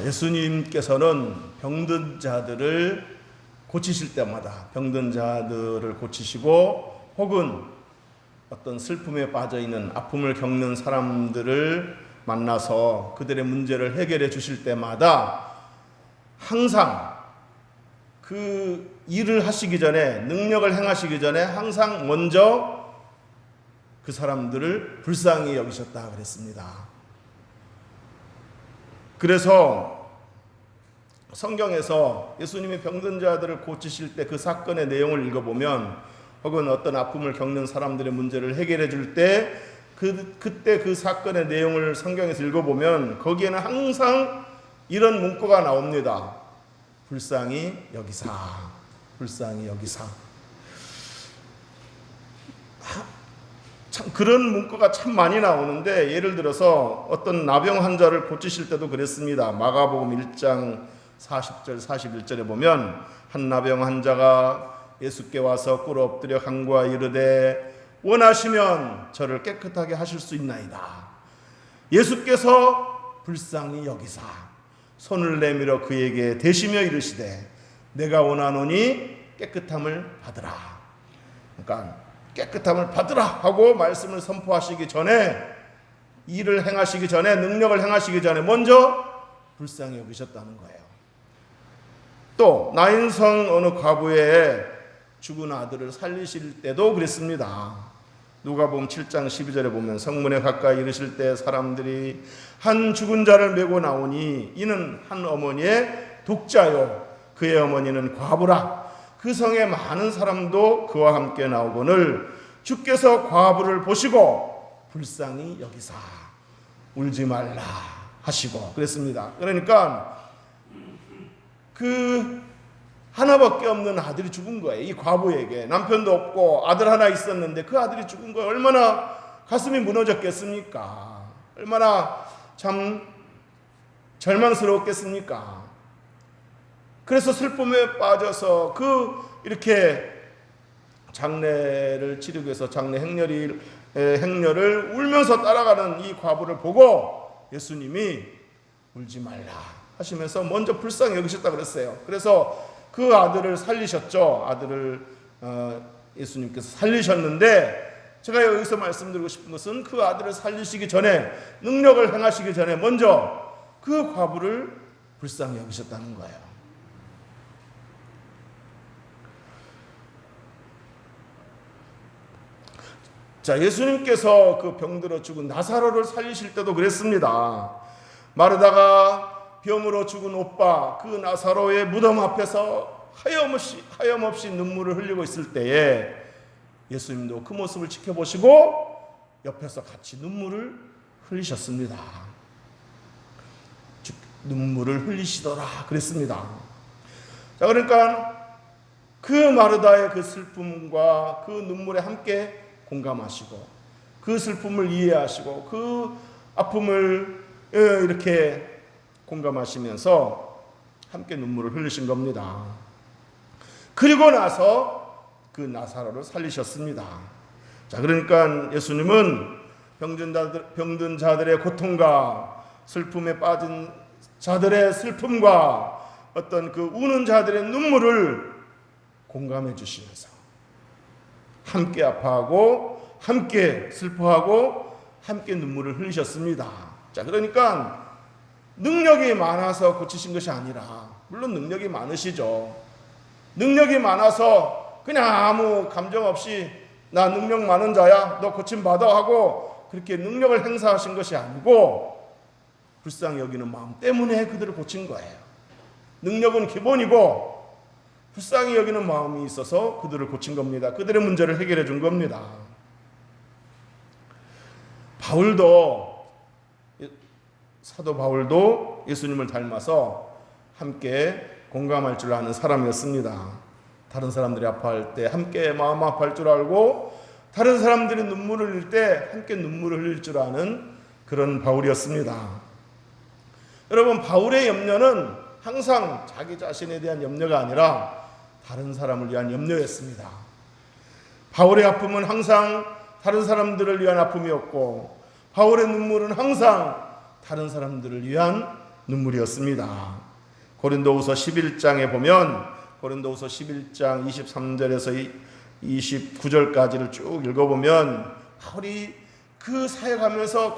예수님께서는 병든 자들을 고치실 때마다 병든 자들을 고치시고 혹은 어떤 슬픔에 빠져있는 아픔을 겪는 사람들을 만나서 그들의 문제를 해결해 주실 때마다 항상 그 일을 하시기 전에, 능력을 행하시기 전에 항상 먼저 그 사람들을 불쌍히 여기셨다 그랬습니다. 그래서 성경에서 예수님이 병든 자들을 고치실 때 그 사건의 내용을 읽어보면, 혹은 어떤 아픔을 겪는 사람들의 문제를 해결해 줄 때 그때 그 사건의 내용을 성경에서 읽어보면 거기에는 항상 이런 문구가 나옵니다. 불쌍히 여기사, 불쌍히 여기사. 참 그런 문구가 참 많이 나오는데, 예를 들어서 어떤 나병 환자를 고치실 때도 그랬습니다. 마가복음 1장 40절 41절에 보면 한 나병 환자가 예수께 와서 꿇어 엎드려 간구하여 이르되 원하시면 저를 깨끗하게 하실 수 있나이다. 예수께서 불쌍히 여기사 손을 내밀어 그에게 대시며 이르시되 내가 원하노니 깨끗함을 받으라. 그러니까 깨끗함을 받으라 하고 말씀을 선포하시기 전에, 일을 행하시기 전에, 능력을 행하시기 전에 먼저 불쌍히 여기셨다는 거예요. 또 나인성 어느 과부의 죽은 아들을 살리실 때도 그랬습니다. 누가복음 7장 12절에 보면 성문에 가까이 이르실 때 사람들이 한 죽은 자를 메고 나오니 이는 한 어머니의 독자요 그의 어머니는 과부라. 그 성에 많은 사람도 그와 함께 나오거늘 주께서 과부를 보시고 불쌍히 여기사 울지 말라 하시고 그랬습니다. 그러니까 그 하나밖에 없는 아들이 죽은 거예요. 이 과부에게 남편도 없고 아들 하나 있었는데 그 아들이 죽은 거예요. 얼마나 가슴이 무너졌겠습니까? 얼마나 참 절망스러웠겠습니까? 그래서 슬픔에 빠져서 이렇게 장례를 치르기 위해서 장례 행렬을 울면서 따라가는 이 과부를 보고 예수님이 울지 말라 하시면서 먼저 불쌍히 여기셨다 그랬어요. 그래서 그 아들을 살리셨죠. 아들을 예수님께서 살리셨는데, 제가 여기서 말씀드리고 싶은 것은 그 아들을 살리시기 전에, 능력을 행하시기 전에 먼저 그 과부를 불쌍히 여기셨다는 거예요. 자, 예수님께서 그 병들어 죽은 나사로를 살리실 때도 그랬습니다. 마르다가 병으로 죽은 오빠 그 나사로의 무덤 앞에서 하염없이 눈물을 흘리고 있을 때에 예수님도 그 모습을 지켜보시고 옆에서 같이 눈물을 흘리셨습니다. 눈물을 흘리시더라 그랬습니다. 자, 그러니까 그 마르다의 그 슬픔과 그 눈물에 함께 공감하시고 그 슬픔을 이해하시고 그 아픔을 이렇게 공감하시면서 함께 눈물을 흘리신 겁니다. 그리고 나서 그 나사로를 살리셨습니다. 자, 그러니까 예수님은 병든 자들의 고통과 슬픔에 빠진 자들의 슬픔과 어떤 그 우는 자들의 눈물을 공감해 주시면서 함께 아파하고 함께 슬퍼하고 함께 눈물을 흘리셨습니다. 자, 그러니까 능력이 많아서 고치신 것이 아니라, 물론 능력이 많으시죠. 능력이 많아서 그냥 아무 감정 없이 나 능력 많은 자야 너 고침받아 하고 그렇게 능력을 행사하신 것이 아니고 불쌍히 여기는 마음 때문에 그들을 고친 거예요. 능력은 기본이고 불쌍히 여기는 마음이 있어서 그들을 고친 겁니다. 그들의 문제를 해결해 준 겁니다. 사도 바울도 예수님을 닮아서 함께 공감할 줄 아는 사람이었습니다. 다른 사람들이 아파할 때 함께 마음 아파할 줄 알고, 다른 사람들이 눈물을 흘릴 때 함께 눈물을 흘릴 줄 아는 그런 바울이었습니다. 여러분, 바울의 염려는 항상 자기 자신에 대한 염려가 아니라 다른 사람을 위한 염려였습니다. 바울의 아픔은 항상 다른 사람들을 위한 아픔이었고, 바울의 눈물은 항상 다른 사람들을 위한 눈물이었습니다. 고린도후서 11장에 보면 고린도후서 11장 23절에서 29절까지를 쭉 읽어보면 바울이 그 사역하면서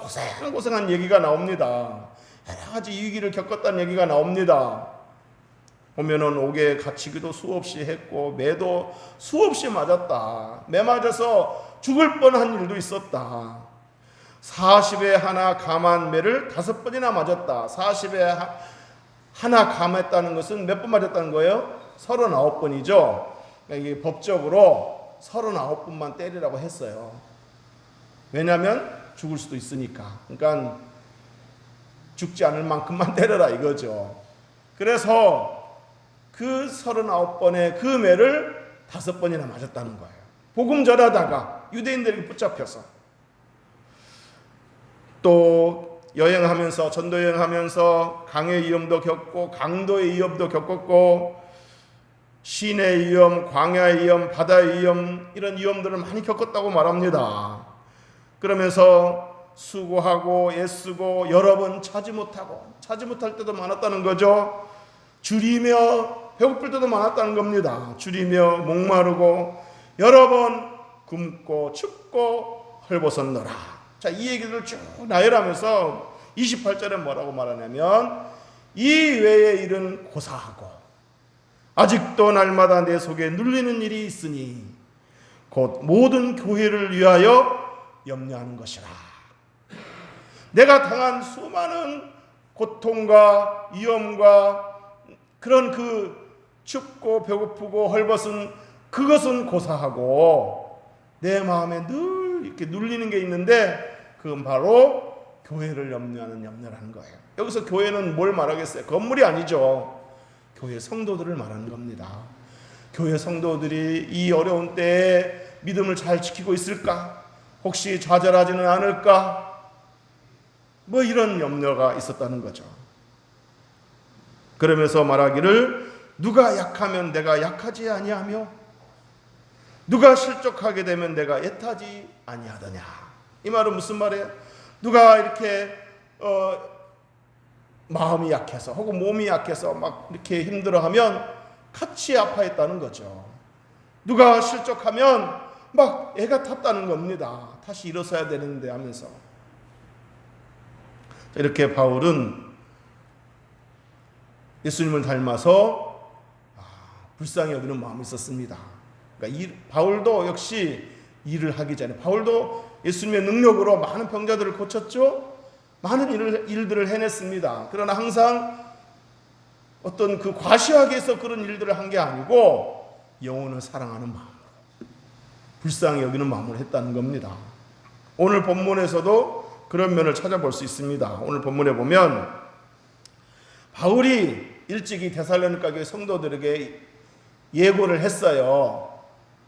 고생한 얘기가 나옵니다. 여러 가지 위기를 겪었다는 얘기가 나옵니다. 보면은 옥에 갇히기도 수없이 했고 매도 수없이 맞았다. 매 맞아서 죽을 뻔한 일도 있었다. 40에 하나 감한 매를 5번이나 맞았다. 40에 하나 감했다는 것은 몇 번 맞았다는 거예요? 39번이죠. 이게 법적으로 39번만 때리라고 했어요. 왜냐하면 죽을 수도 있으니까. 그러니까 죽지 않을 만큼만 때려라 이거죠. 그래서 그 39번의 그 매를 5번이나 맞았다는 거예요. 복음 전하다가 유대인들에게 붙잡혀서 또 여행하면서 전도 여행하면서 강의 위험도 겪고 강도의 위험도 겪었고 시내 위험, 광야의 위험, 바다의 위험 이런 위험들을 많이 겪었다고 말합니다. 그러면서 수고하고 애쓰고 여러 번 찾지 못할 때도 많았다는 거죠. 줄이며 배고플 때도 많았다는 겁니다. 줄이며 목마르고 여러 번 굶고 춥고 헐벗었노라. 자, 이 얘기를 쭉 나열하면서 28절에 뭐라고 말하냐면 이 외의 일은 고사하고 아직도 날마다 내 속에 눌리는 일이 있으니 곧 모든 교회를 위하여 염려하는 것이라. 내가 당한 수많은 고통과 위험과 그런 그 춥고 배고프고 헐벗은 그것은 고사하고 내 마음에 늘 이렇게 눌리는 게 있는데 그건 바로 교회를 염려하는 염려라는 거예요. 여기서 교회는 뭘 말하겠어요? 건물이 아니죠. 교회 성도들을 말하는 겁니다. 교회 성도들이 이 어려운 때에 믿음을 잘 지키고 있을까? 혹시 좌절하지는 않을까? 뭐 이런 염려가 있었다는 거죠. 그러면서 말하기를 누가 약하면 내가 약하지 아니하며 누가 실족하게 되면 내가 애타지 아니하더냐. 이 말은 무슨 말이에요? 누가 이렇게 마음이 약해서 혹은 몸이 약해서 막 이렇게 힘들어하면 같이 아파했다는 거죠. 누가 실족하면 막 애가 탔다는 겁니다. 다시 일어서야 되는데 하면서. 이렇게 바울은 예수님을 닮아서 불쌍히 여기는 마음이 있었습니다. 그러니까 바울도 역시 일을 하기 전에 바울도 예수님의 능력으로 많은 병자들을 고쳤죠. 많은 일들을 해냈습니다. 그러나 항상 어떤 그 과시하기 위해서 그런 일들을 한 게 아니고 영혼을 사랑하는 마음, 불쌍히 여기는 마음으로 했다는 겁니다. 오늘 본문에서도 그런 면을 찾아볼 수 있습니다. 오늘 본문에 보면 바울이 일찍이 데살로니가 교회 성도들에게 예고를 했어요.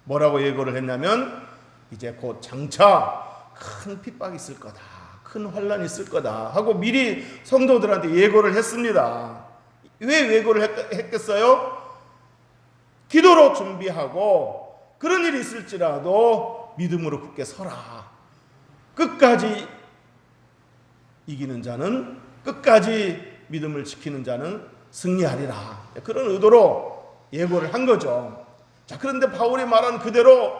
뭐라고 예고를 했냐면 이제 곧 장차 큰 핍박이 있을 거다. 큰 환란이 있을 거다 하고 미리 성도들한테 예고를 했습니다. 왜 예고를 했겠어요? 기도로 준비하고 그런 일이 있을지라도 믿음으로 굳게 서라. 끝까지 이기는 자는, 끝까지 믿음을 지키는 자는 승리하리라. 그런 의도로 예고를 한 거죠. 자, 그런데 바울이 말한 그대로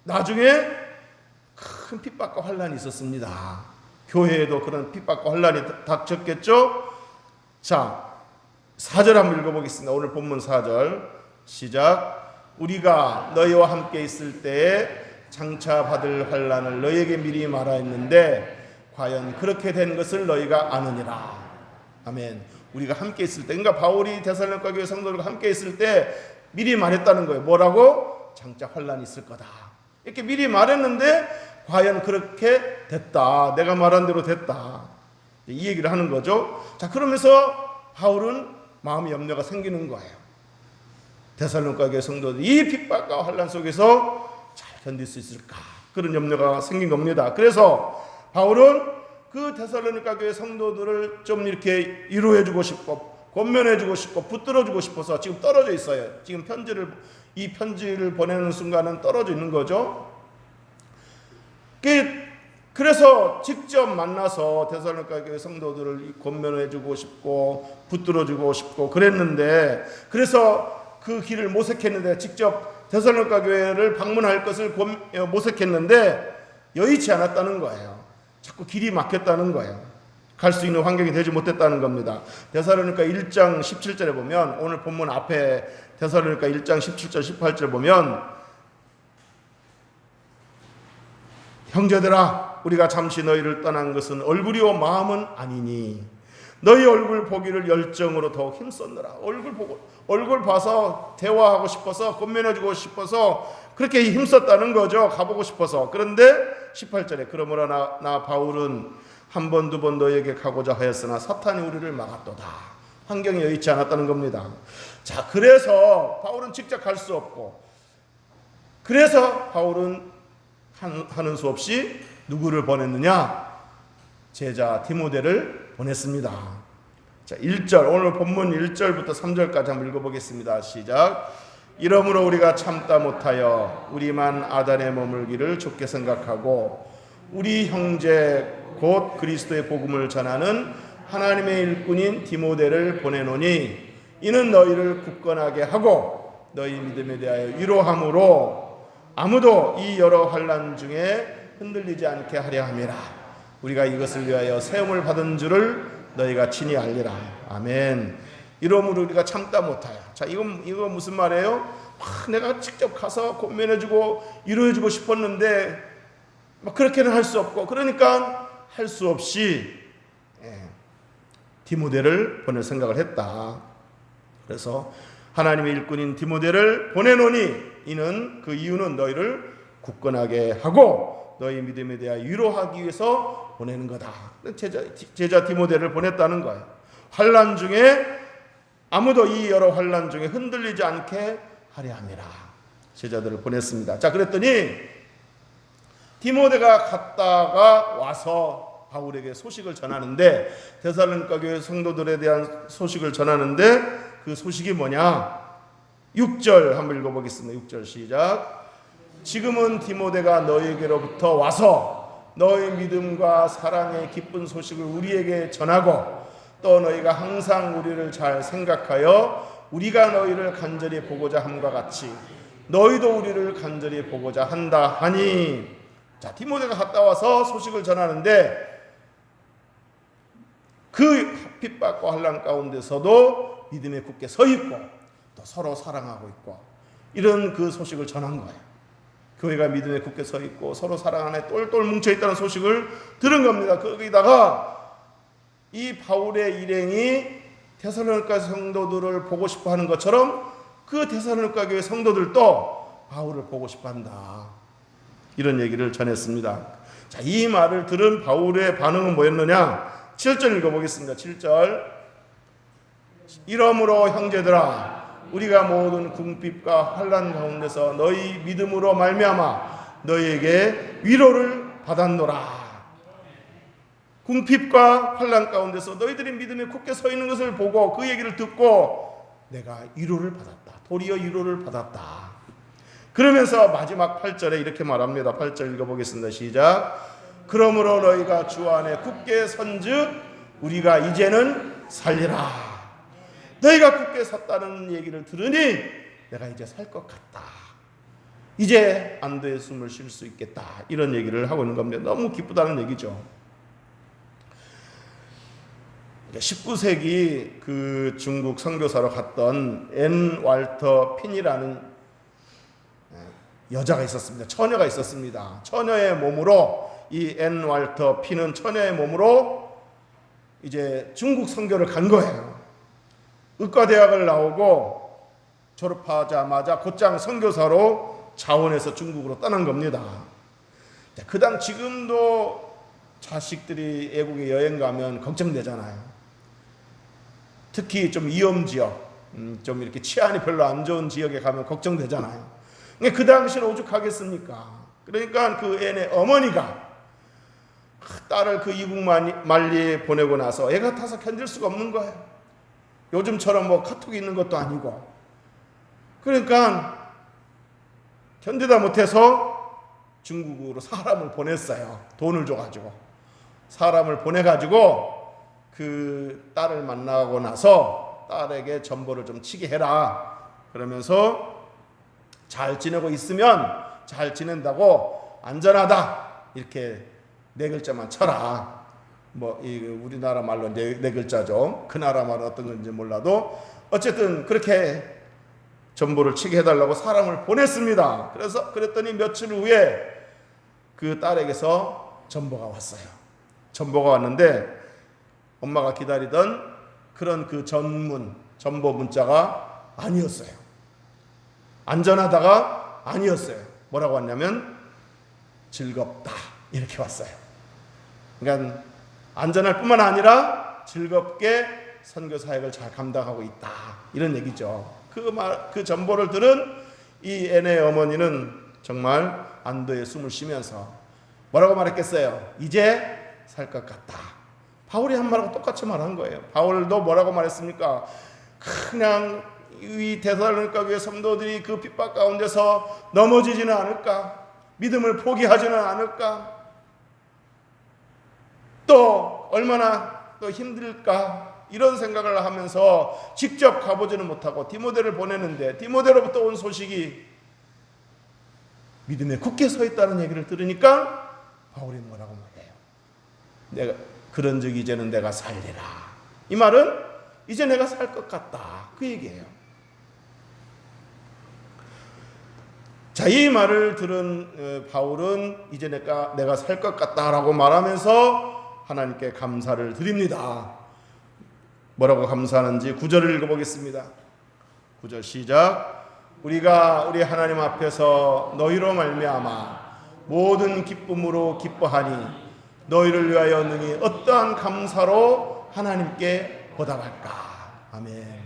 나중에 큰 핍박과 환란이 있었습니다. 교회에도 그런 핍박과 환란이 닥쳤겠죠. 자, 4절 한번 읽어보겠습니다. 오늘 본문 4절 시작. 우리가 너희와 함께 있을 때에 장차 받을 환란을 너희에게 미리 말하였는데 과연 그렇게 된 것을 너희가 아느니라. 아멘. 우리가 함께 있을 때, 그러니까 바울이 데살로니가 교회 성도들과 함께 있을 때 미리 말했다는 거예요. 뭐라고? 장차 환란이 있을 거다. 이렇게 미리 말했는데 과연 그렇게 됐다. 내가 말한 대로 됐다. 이 얘기를 하는 거죠. 자, 그러면서 바울은 마음의 염려가 생기는 거예요. 데살로니가 교회 성도들이 이 핍박과 환란 속에서 잘 견딜 수 있을까? 그런 염려가 생긴 겁니다. 그래서 바울은 그 데살로니가 교회 성도들을 좀 이렇게 위로해주고 싶고 권면해주고 싶고 붙들어주고 싶어서 지금 떨어져 있어요. 지금 이 편지를 보내는 순간은 떨어져 있는 거죠. 그래서 직접 만나서 데살로니가 교회 성도들을 권면해주고 싶고 붙들어주고 싶고 그랬는데, 그래서 그 길을 모색했는데, 직접 데살로니가 교회를 방문할 것을 모색했는데 여의치 않았다는 거예요. 자꾸 길이 막혔다는 거예요. 갈 수 있는 환경이 되지 못했다는 겁니다. 데살로니가 1장 17절에 보면, 오늘 본문 앞에 데살로니가 1장 17절 18절 보면, 형제들아 우리가 잠시 너희를 떠난 것은 얼굴이요 마음은 아니니 너희 얼굴 보기를 열정으로 더욱 힘썼느라. 얼굴 봐서 대화하고 싶어서, 권면해주고 싶어서 그렇게 힘썼다는 거죠. 가보고 싶어서. 그런데 18절에 그러므로 나 바울은 한 번 두 번 너희에게 가고자 하였으나 사탄이 우리를 막았도다. 환경이 여의치 않았다는 겁니다. 자, 그래서 바울은 직접 갈 수 없고, 그래서 바울은 하는 수 없이 누구를 보냈느냐? 제자 디모데를 보냈습니다. 자, 1절, 오늘 본문 1절부터 3절까지 한번 읽어보겠습니다. 시작. 이러므로 우리가 참다 못하여 우리만 아단에 머물기를 좋게 생각하고 우리 형제 곧 그리스도의 복음을 전하는 하나님의 일꾼인 디모데를 보내노니 이는 너희를 굳건하게 하고 너희 믿음에 대하여 위로함으로 아무도 이 여러 환난 중에 흔들리지 않게 하려 함이라. 우리가 이것을 위하여 세움을 받은 줄을 너희가 친히 알리라. 아멘. 이러므로 우리가 참다 못하여. 자, 이거 무슨 말이에요? 내가 직접 가서 권면해주고 위로해주고 싶었는데 그렇게는 할 수 없고, 그러니까 할 수 없이 디모데를 보낼 생각을 했다. 그래서 하나님의 일꾼인 디모데를 보내노니 이는, 그 이유는 너희를 굳건하게 하고 너희 믿음에 대하여 위로하기 위해서 보내는 거다. 제자 디모데를 보냈다는 거예요. 환난 중에 아무도 이 여러 환난 중에 흔들리지 않게 하려 함이라. 제자들을 보냈습니다. 자, 그랬더니 디모데가 갔다가 와서 바울에게 소식을 전하는데, 데살로니가 교회 성도들에 대한 소식을 전하는데 그 소식이 뭐냐? 6절 한번 읽어보겠습니다. 6절 시작. 지금은 디모데가 너희에게로부터 와서 너희 믿음과 사랑의 기쁜 소식을 우리에게 전하고 또 너희가 항상 우리를 잘 생각하여 우리가 너희를 간절히 보고자 함과 같이 너희도 우리를 간절히 보고자 한다 하니. 자, 디모데가 갔다 와서 소식을 전하는데 그 핍박과 환난 가운데서도 믿음에 굳게 서 있고 또 서로 사랑하고 있고, 이런 그 소식을 전한 거예요. 교회가 믿음에 굳게 서 있고 서로 사랑 안에 똘똘 뭉쳐 있다는 소식을 들은 겁니다. 거기다가 이 바울의 일행이 데살로니가 성도들을 보고 싶어 하는 것처럼 그 데살로니가 교회 성도들도 바울을 보고 싶어 한다. 이런 얘기를 전했습니다. 자, 이 말을 들은 바울의 반응은 뭐였느냐? 7절 읽어보겠습니다. 7절. 이러므로 형제들아 우리가 모든 궁핍과 환난 가운데서 너희 믿음으로 말미암아 너희에게 위로를 받았노라. 궁핍과 환난 가운데서 너희들이 믿음에 굳게 서 있는 것을 보고 그 얘기를 듣고 내가 위로를 받았다. 도리어 위로를 받았다. 그러면서 마지막 8절에 이렇게 말합니다. 8절 읽어보겠습니다. 시작. 그러므로 너희가 주 안에 굳게 선즉 우리가 이제는 살리라. 너희가 굳게 섰다는 얘기를 들으니 내가 이제 살 것 같다. 이제 안도의 숨을 쉴 수 있겠다. 이런 얘기를 하고 있는 겁니다. 너무 기쁘다는 얘기죠. 19세기 그 중국 선교사로 갔던 앤 walter 핀이라는 여자가 있었습니다. 처녀가 있었습니다. 처녀의 몸으로, 이 앤 walter 핀은 처녀의 몸으로 이제 중국 선교를 간 거예요. 의과대학을 나오고 졸업하자마자 곧장 선교사로 자원해서 중국으로 떠난 겁니다. 그당 지금도 자식들이 외국에 여행 가면 걱정되잖아요. 특히 좀 위험지역, 좀 이렇게 치안이 별로 안 좋은 지역에 가면 걱정되잖아요. 그 당시는 오죽하겠습니까? 그러니까 그 앤의 어머니가 딸을 그 이국 말리에 보내고 나서 애가 타서 견딜 수가 없는 거예요. 요즘처럼 뭐 카톡이 있는 것도 아니고. 그러니까 견디다 못해서 중국으로 사람을 보냈어요. 돈을 줘가지고 사람을 보내가지고 그 딸을 만나고 나서 딸에게 전보를 좀 치게 해라. 그러면서 잘 지내고 있으면 잘 지낸다고 안전하다 이렇게 네 글자만 쳐라. 뭐 이 우리나라 말로 네 글자죠. 그 나라 말 어떤 건지 몰라도 어쨌든 그렇게 전보를 치게 해달라고 사람을 보냈습니다. 그래서 그랬더니 며칠 후에 그 딸에게서 전보가 왔어요. 전보가 왔는데 엄마가 기다리던 그런 그 전보 문자가 아니었어요. 안전하다가 아니었어요. 뭐라고 왔냐면 즐겁다 이렇게 왔어요. 그러니까 안전할 뿐만 아니라 즐겁게 선교 사역을 잘 감당하고 있다 이런 얘기죠. 그 전보를 들은 이 애네 어머니는 정말 안도의 숨을 쉬면서 뭐라고 말했겠어요? 이제 살 것 같다. 바울이 한 말하고 똑같이 말한 거예요. 바울도 뭐라고 말했습니까? 그냥 이 데살로니가 교회 성도들이 그 핍박 가운데서 넘어지지는 않을까? 믿음을 포기하지는 않을까? 또 얼마나 또 힘들까? 이런 생각을 하면서 직접 가보지는 못하고 디모데를 보내는데 디모데로부터 온 소식이 믿음에 굳게 서 있다는 얘기를 들으니까 바울이 뭐라고 말해요? 내가 그런즉 이제는 내가 살리라. 이 말은 이제 내가 살 것 같다 그 얘기예요. 자, 이 말을 들은 바울은 이제 내가 살 것 같다라고 말하면서 하나님께 감사를 드립니다. 뭐라고 감사하는지 9절을 읽어보겠습니다. 9절 시작. 우리가 우리 하나님 앞에서 너희로 말미암아 모든 기쁨으로 기뻐하니 너희를 위하여 능히 어떠한 감사로 하나님께 보답할까. 아멘.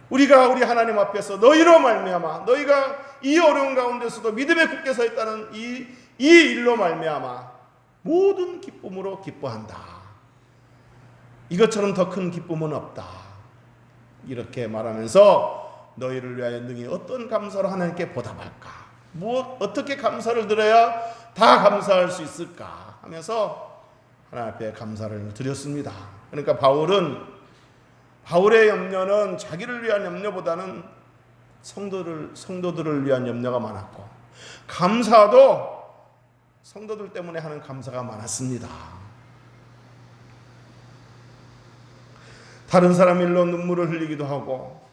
우리가 우리 하나님 앞에서 너희로 말미암아 너희가 이 어려운 가운데서도 믿음에 굳게 서 있다는 이 일로 말미암아 모든 기쁨으로 기뻐한다. 이것처럼 더 큰 기쁨은 없다. 이렇게 말하면서 너희를 위하여 능히 어떤 감사로 하나님께 보답할까? 어떻게 감사를 드려야 다 감사할 수 있을까? 하면서 하나님 앞에 감사를 드렸습니다. 그러니까 바울의 염려는 자기를 위한 염려보다는 성도들을 위한 염려가 많았고 감사도 성도들 때문에 하는 감사가 많았습니다. 다른 사람 일로 눈물을 흘리기도 하고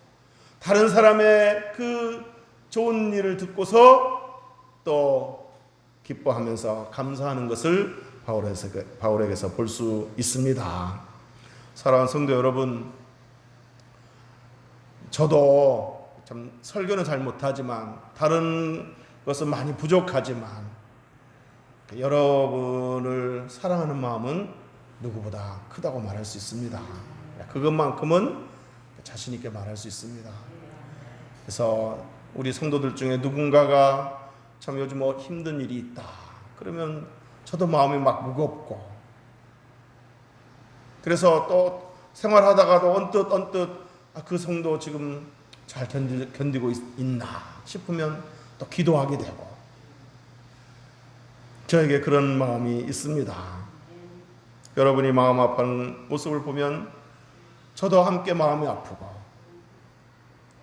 다른 사람의 그 좋은 일을 듣고서 또 기뻐하면서 감사하는 것을 바울에게서 볼 수 있습니다. 사랑하는 성도 여러분, 저도 참 설교는 잘 못하지만 다른 것은 많이 부족하지만 여러분을 사랑하는 마음은 누구보다 크다고 말할 수 있습니다. 그것만큼은 자신 있게 말할 수 있습니다. 그래서 우리 성도들 중에 누군가가 참 요즘 뭐 힘든 일이 있다 그러면 저도 마음이 막 무겁고 그래서 또 생활하다가도 언뜻 그 성도 지금 잘 견디고 있나 싶으면 또 기도하게 되고 저에게 그런 마음이 있습니다. 여러분이 마음 아파하는 모습을 보면 저도 함께 마음이 아프고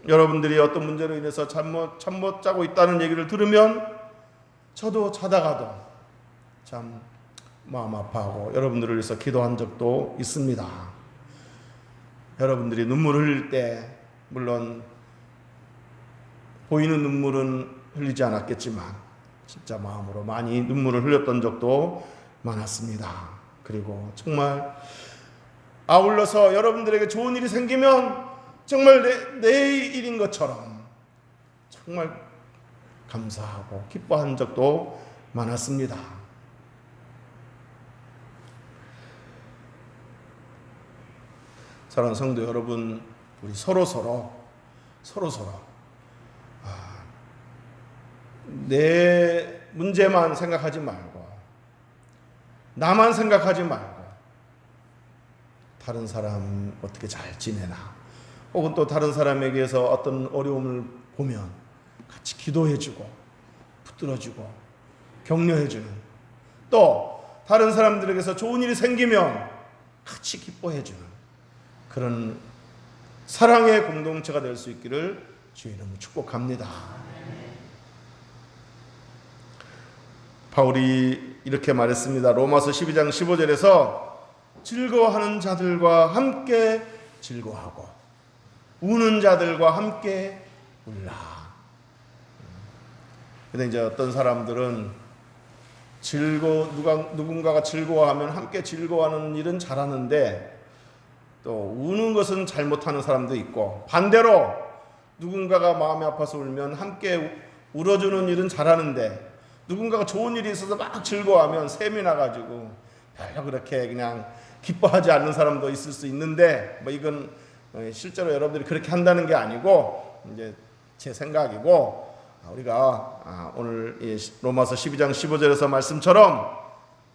여러분들이 어떤 문제로 인해서 잠 못 자고 있다는 얘기를 들으면 저도 자다가도 참 마음 아파하고 여러분들을 위해서 기도한 적도 있습니다. 여러분들이 눈물을 흘릴 때 물론 보이는 눈물은 흘리지 않았겠지만 진짜 마음으로 많이 눈물을 흘렸던 적도 많았습니다. 그리고 정말 아울러서 여러분들에게 좋은 일이 생기면 정말 내 일인 것처럼 정말 감사하고 기뻐한 적도 많았습니다. 사랑하는 성도 여러분, 우리 서로 내 문제만 생각하지 말고 나만 생각하지 말고 다른 사람 어떻게 잘 지내나 혹은 또 다른 사람에게서 어떤 어려움을 보면 같이 기도해주고 붙들어주고 격려해주는, 또 다른 사람들에게서 좋은 일이 생기면 같이 기뻐해주는 그런 사랑의 공동체가 될 수 있기를 주의 이름으로 축복합니다. 바울이 이렇게 말했습니다. 로마서 12장 15절에서 즐거워하는 자들과 함께 즐거워하고 우는 자들과 함께 울라. 근데 이제 어떤 사람들은 누군가가 즐거워하면 함께 즐거워하는 일은 잘하는데 또 우는 것은 잘못하는 사람도 있고, 반대로 누군가가 마음이 아파서 울면 함께 울어주는 일은 잘하는데 누군가가 좋은 일이 있어서 막 즐거워하면 샘이 나가지고 별로 그렇게 그냥 기뻐하지 않는 사람도 있을 수 있는데, 뭐 이건 실제로 여러분들이 그렇게 한다는 게 아니고 이제 제 생각이고, 우리가 오늘 로마서 12장 15절에서 말씀처럼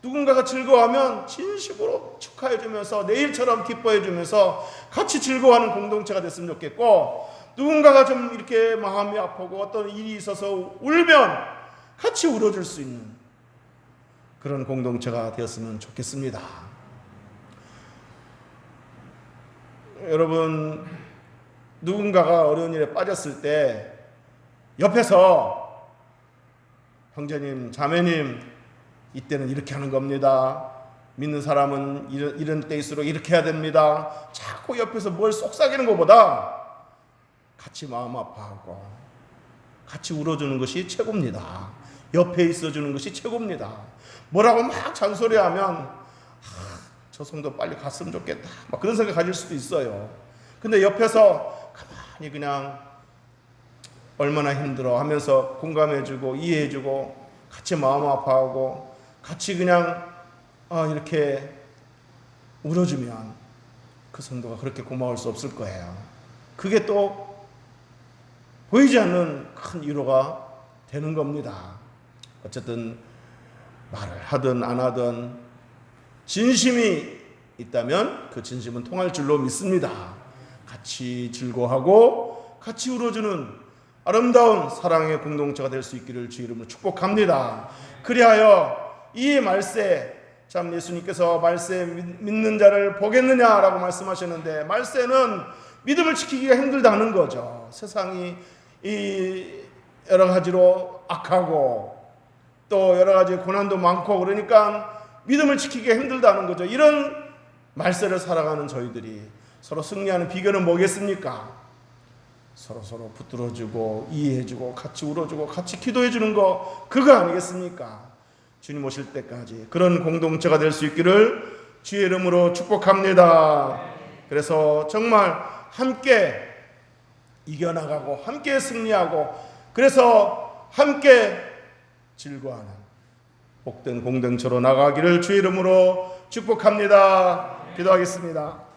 누군가가 즐거워하면 진심으로 축하해주면서 내일처럼 기뻐해주면서 같이 즐거워하는 공동체가 됐으면 좋겠고, 누군가가 좀 이렇게 마음이 아프고 어떤 일이 있어서 울면 같이 울어줄 수 있는 그런 공동체가 되었으면 좋겠습니다. 여러분, 누군가가 어려운 일에 빠졌을 때 옆에서 형제님, 자매님, 이때는 이렇게 하는 겁니다. 믿는 사람은 이런 때일수록 이렇게 해야 됩니다. 자꾸 옆에서 뭘 속삭이는 것보다 같이 마음 아파하고 같이 울어주는 것이 최고입니다. 옆에 있어주는 것이 최고입니다. 뭐라고 막 잔소리하면 저 성도 빨리 갔으면 좋겠다, 막 그런 생각 가질 수도 있어요. 근데 옆에서 가만히 그냥 얼마나 힘들어 하면서 공감해주고 이해해주고 같이 마음 아파하고 같이 그냥 이렇게 울어주면 그 성도가 그렇게 고마울 수 없을 거예요. 그게 또 보이지 않는 큰 위로가 되는 겁니다. 어쨌든 말을 하든 안 하든 진심이 있다면 그 진심은 통할 줄로 믿습니다. 같이 즐거워하고 같이 울어주는 아름다운 사랑의 공동체가 될 수 있기를 주 이름으로 축복합니다. 그리하여 이 말세, 참 예수님께서 말세 믿는 자를 보겠느냐라고 말씀하셨는데, 말세는 믿음을 지키기가 힘들다는 거죠. 세상이 이 여러 가지로 악하고 또 여러 가지 고난도 많고 그러니까 믿음을 지키기가 힘들다는 거죠. 이런 말세를 살아가는 저희들이 서로 승리하는 비결은 뭐겠습니까? 서로 붙들어주고 이해해주고 같이 울어주고 같이 기도해주는 거, 그거 아니겠습니까? 주님 오실 때까지 그런 공동체가 될 수 있기를 주의 이름으로 축복합니다. 그래서 정말 함께 이겨나가고 함께 승리하고 그래서 함께 즐거워하는 복된 공동체로 나가기를 주의 이름으로 축복합니다. 기도하겠습니다.